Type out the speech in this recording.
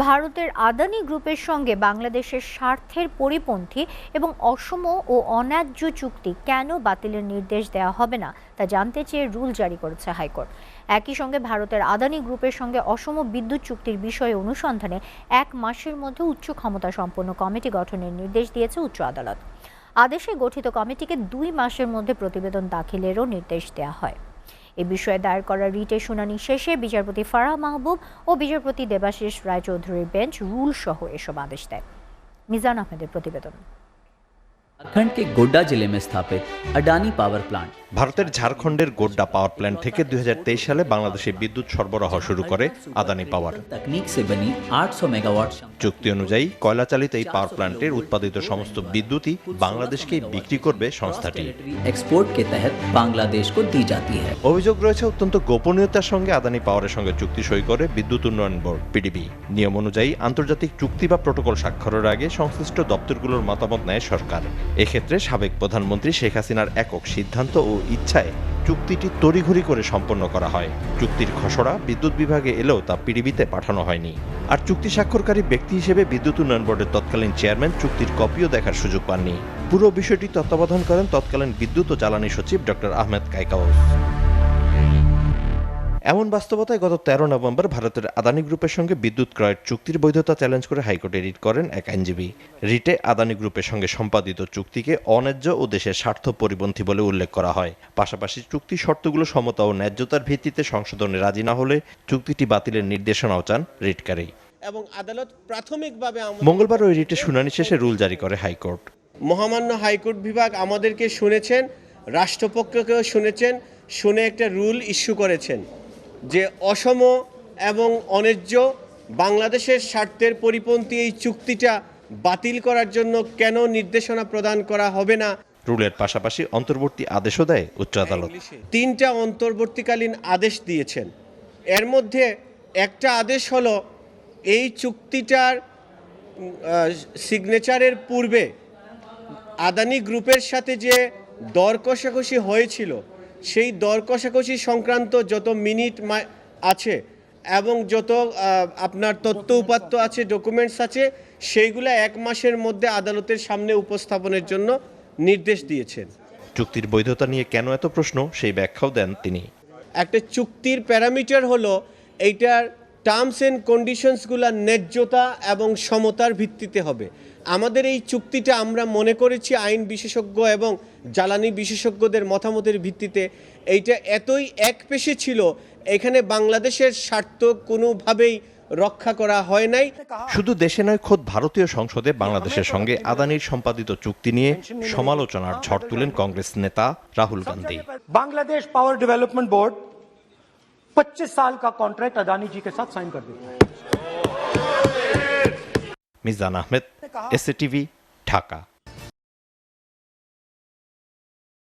ভারতের আদানি গ্রুপের সঙ্গে বাংলাদেশের স্বার্থের পরিপন্থী এবং অসম ও অন্যায্য চুক্তি কেন বাতিলের নির্দেশ দেওয়া হবে না তা জানতে চেয়ে রুল জারি করেছে হাইকোর্ট। একই সঙ্গে ভারতের আদানি গ্রুপের সঙ্গে অসম বিদ্যুৎ চুক্তির বিষয়ে অনুসন্ধানে 1 মাসের মধ্যে উচ্চ ক্ষমতা সম্পন্ন কমিটি গঠনের নির্দেশ দিয়েছে উচ্চ আদালত। আদেশে গঠিত কমিটিকে 2 মাসের মধ্যে প্রতিবেদন দাখিলেরও নির্দেশ দেওয়া হয়। এ বিষয়ে দায়ের করা রিটের শুনানি শেষে বিচারপতি ফারাহ মাহবুব ও বিচারপতি দেবাশিস রায়চৌধুরীর বেঞ্চ রুল সহ এসব আদেশ দেয়। মিজান আহমেদের প্রতিবেদন। झारखंड के गोड्डा जिले में स्थापित अडानी पावर प्लांट ভারতের ঝাড়খণ্ডের গোড্ডা পাওয়ার প্ল্যান্ট থেকে 2023 সালে বাংলাদেশে বিদ্যুৎ সরবরাহ শুরু করে আদানি পাওয়ার। तकनीक से बनी 800 मेगावाट চুক্তি অনুযায়ী কয়লা চালিত এই পাওয়ার প্ল্যান্টের উৎপাদিত সমস্ত বিদ্যুৎই বাংলাদেশকে বিক্রি করবে সংস্থাটি। एक्सपोर्ट के तहत बांग्लादेश को दी जाती है। অভিযোগ রয়েছে অত্যন্ত গোপনীয়তার সঙ্গে আদানি পাওয়ারের সঙ্গে চুক্তি সই করে বিদ্যুৎ উন্নয়ন বোর্ড পিডিবি। নিয়ম অনুযায়ী আন্তর্জাতিক চুক্তি বা প্রটোকল স্বাক্ষরের আগে সংশ্লিষ্ট দপ্তরগুলোর মতামত নেয় সরকার। এক্ষেত্রে সাবেক প্রধানমন্ত্রী শেখ হাসিনার একক সিদ্ধান্ত ও ইচ্ছায় চুক্তিটি তড়িঘড়ি করে সম্পন্ন করা হয়। চুক্তির খসড়া বিদ্যুৎ বিভাগে এলেও তা পিডিবিতে পাঠানো হয়নি। আর চুক্তি স্বাক্ষরকারী ব্যক্তি হিসেবে বিদ্যুৎ উন্নয়ন বোর্ডের তৎকালীন চেয়ারম্যান চুক্তির কপিও দেখার সুযোগ পাননি। পুরো বিষয়টি তত্ত্বাবধান করেন তৎকালীন বিদ্যুৎ ও জ্বালানি সচিব ডক্টর আহমেদ কাইকাউস। এমন বাস্তবতায় গত 13 নভেম্বর ভারতের আদানি গ্রুপের সঙ্গে বিদ্যুৎ ক্রয়ের চুক্তির বৈধতা চ্যালেঞ্জ করে হাইকোর্টে রিট করেন এক আইনজীবী। রিটে আদানি গ্রুপের সঙ্গে সম্পাদিত চুক্তিকে অন্যায্য ও দেশের স্বার্থ পরিপন্থী বলে উল্লেখ করা হয়। পাশাপাশি চুক্তি শর্তগুলো সমতা ও ন্যায্যতার ভিত্তিতে সংশোধনে রাজি না হলে চুক্তিটি বাতিলের নির্দেশনাও চান রিটকারী। এবং আদালত প্রাথমিকভাবে মঙ্গলবার ওই রিটের শুনানি শেষে রুল জারি করে হাইকোর্ট। মহামান্য হাইকোর্ট বিভাগ আমাদেরকে শুনেছেন, রাষ্ট্রপক্ষকেও শুনেছেন, শুনে একটা রুল ইস্যু করেছেন যে অসম এবং অন্যায্য বাংলাদেশের স্বার্থের পরিপন্থী এই চুক্তিটা বাতিল করার জন্য কেন নির্দেশনা প্রদান করা হবে না। রুলের পাশাপাশি অন্তর্বর্তী আদেশও দেয় উচ্চ আদালত। 3টা অন্তর্বর্তীকালীন আদেশ দিয়েছেন। এর মধ্যে একটা আদেশ হলো এই চুক্তিটার সিগনেচারের পূর্বে আদানি গ্রুপের সাথে যে দর কষাকষি হয়েছিল সেই দর কষাকষি সংক্রান্ত যত মিনিট আছে এবং যত আপনার তথ্য উপাত্ত আছে, ডকুমেন্টস আছে, সেইগুলো 1 মাসের মধ্যে আদালতের সামনে উপস্থাপনের জন্য নির্দেশ দিয়েছেন। চুক্তির বৈধতা নিয়ে কেন এত প্রশ্ন সেই ব্যাখ্যাও দেন তিনি। একটা চুক্তির প্যারামিটার হলো এইটার টার্মস অ্যান্ড কন্ডিশনসগুলো ন্যায্যতা এবং সমতার ভিত্তিতে হবে। আমাদের এই চুক্তিটা আমরা মনে করেছি আইন বিশেষজ্ঞ এবং জ্বালানি বিশেষজ্ঞদের মতামতের ভিত্তিতে এইটা এতই একপেশে ছিল, এখানে বাংলাদেশের স্বার্থ কোনোভাবেই রক্ষা করা হয় নাই। শুধু দেশে নয়, খোদ ভারতীয় সংসদে বাংলাদেশের সঙ্গে আদানির সম্পাদিত চুক্তি নিয়ে সমালোচনার ঝড় তুলেন কংগ্রেস নেতা Rahul Gandhi. Bangladesh power development board 25 साल का कॉन्ट्रैक्ट अदानी जी के साथ साइन कर देता है। মিজান আহমেদ, এসএটিভি, ঢাকা।